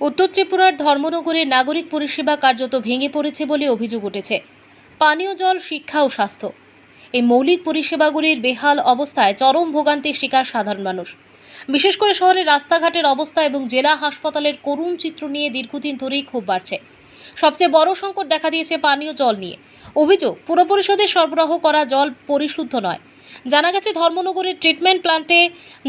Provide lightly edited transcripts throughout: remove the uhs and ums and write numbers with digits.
উত্তর ত্রিপুরার ধর্মনগরে নাগরিক পরিষেবা কার্যত ভেঙে পড়েছে বলে অভিযোগ উঠেছে। পানীয় জল, শিক্ষা ও স্বাস্থ্য এই মৌলিক পরিষেবাগুলির বেহাল অবস্থায় চরম ভোগান্তির শিকার সাধারণ মানুষ। বিশেষ করে শহরের রাস্তাঘাটের অবস্থা এবং জেলা হাসপাতালের করুণ চিত্র নিয়ে দীর্ঘদিন ধরেই ক্ষোভ বাড়ছে। সবচেয়ে বড় সংকট দেখা দিয়েছে পানীয় জল নিয়ে। অভিযোগ, পুর পরিষদের সরবরাহ করা জল পরিশুদ্ধ নয়। জানা গেছে, ধর্মনগরের ট্রিটমেন্ট প্ল্যান্টে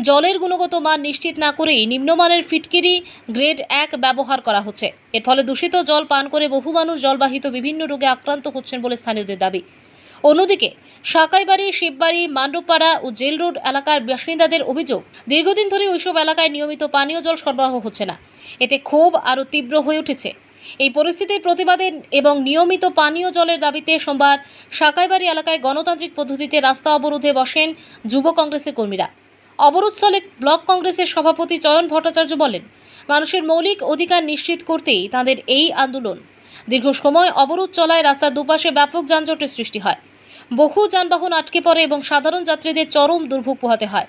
জলের গুণগত মান নিশ্চিত না করেই নিম্নমানের ফিটকিরি গ্রেড 1 ব্যবহার করা হচ্ছে। এর ফলে দূষিত জল পান করে বহু মানুষ জলবাহিত বিভিন্ন রোগে আক্রান্ত হচ্ছেন বলে স্থানীয়দের দাবি। অন্যদিকে সাকাইবাড়ি, শিববাড়ি, মান্ডবপাড়া ও জেল রোড এলাকার বাসিন্দাদের অভিযোগ, দীর্ঘদিন ধরে ওইসব এলাকায় নিয়মিত পানীয় জল সরবরাহ হচ্ছে না। এতে ক্ষোভ আরও তীব্র হয়ে উঠেছে। এই পরিস্থিতির প্রতিবাদে এবং নিয়মিত পানীয় জলের দাবিতে সোমবার সাকাইবাড়ি এলাকায় গণতান্ত্রিক পদ্ধতিতে রাস্তা অবরোধে বসেন যুব কংগ্রেসের কর্মীরা। অবরোধস্থলে ব্লক কংগ্রেসের সভাপতি চয়ন ভট্টাচার্য বলেন, মানুষের মৌলিক অধিকার নিশ্চিত করতেই তাঁদের এই আন্দোলন। দীর্ঘ সময় অবরোধ চলায় রাস্তার দুপাশে ব্যাপক যানজটের সৃষ্টি হয়। বহু যানবাহন আটকে পড়ে এবং সাধারণ যাত্রীদের চরম দুর্ভোগ পোহাতে হয়।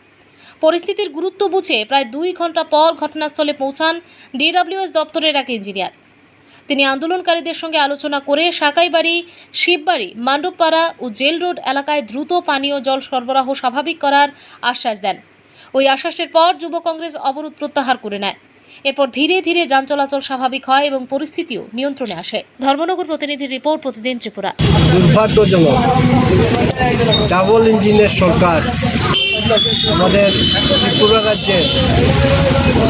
পরিস্থিতির গুরুত্ব বুঝে প্রায় 2 ঘন্টা পর ঘটনাস্থলে পৌঁছান DWS দপ্তরের এক ইঞ্জিনিয়ার। তিনি আন্দোলনকারীদের সঙ্গে আলোচনা করে সাকাইবাড়ি, শিববাড়ি, মান্ডবপাড়া ও জেল রোড এলাকায় দ্রুত পানীয় জল সরবরাহ স্বাভাবিক করার আশ্বাস দেন। ওই আশ্বাসের পর যুব কংগ্রেস অবরোধ প্রত্যাহার করে নেয়। এরপর ধীরে ধীরে যান চলাচল স্বাভাবিক হয় এবং পরিস্থিতিও নিয়ন্ত্রণে আসে। ধর্মনগর প্রতিনিধির রিপোর্ট, প্রতিদিন ত্রিপুরা। দুর্ভাগ্যজনক, ডাবল ইঞ্জিনের সরকার আমাদের ত্রিপুরা রাজ্যের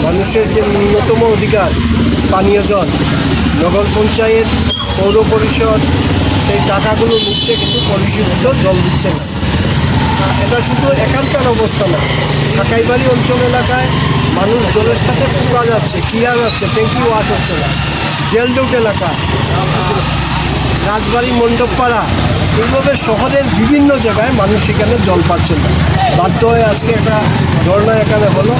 মানুষের যে ন্যূনতম অধিকার পানীয় জল, নগর পঞ্চায়েত, পৌর পরিষদ সেই টাকাগুলো নিচ্ছে, কিন্তু পরিশুদ্ধ জল দিচ্ছে না। এটা শুধু এখানকার অবস্থা না, সাকাইবাড়ি অঞ্চল এলাকায় মানুষ জলের সাথে পোকা যাচ্ছে, কিরা যাচ্ছে, ট্যাঙ্কি ওয়াশ হচ্ছে না। জেল রোড এলাকা, রাজবাড়ি, মণ্ডপপাড়া, এইভাবে শহরের বিভিন্ন জায়গায় মানুষ এখানে জল পাচ্ছেন না। বাধ্য হয়ে আজকে একটা ধর্ণা এখানে হলো।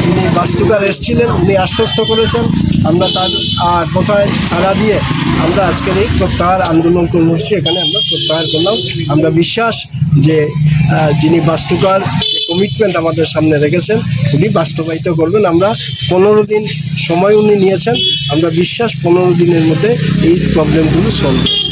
যিনি বাস্তুকার এসেছিলেন, উনি আশ্বস্ত করেছেন, আমরা তার কথায় সাড়া দিয়ে আমরা আজকের এই প্রত্যাহার আন্দোলন কর্মসূচি এখানে আমরা প্রত্যাহার করলাম। আমরা বিশ্বাস যে যিনি বাস্তুকার কমিটমেন্ট আমাদের সামনে রেখেছেন, উনি বাস্তবায়িত করবেন। আমরা 15 দিন সময় উনি নিয়েছেন, আমরা বিশ্বাস 15 দিনের মধ্যে এই প্রবলেমগুলো সলভ হবে।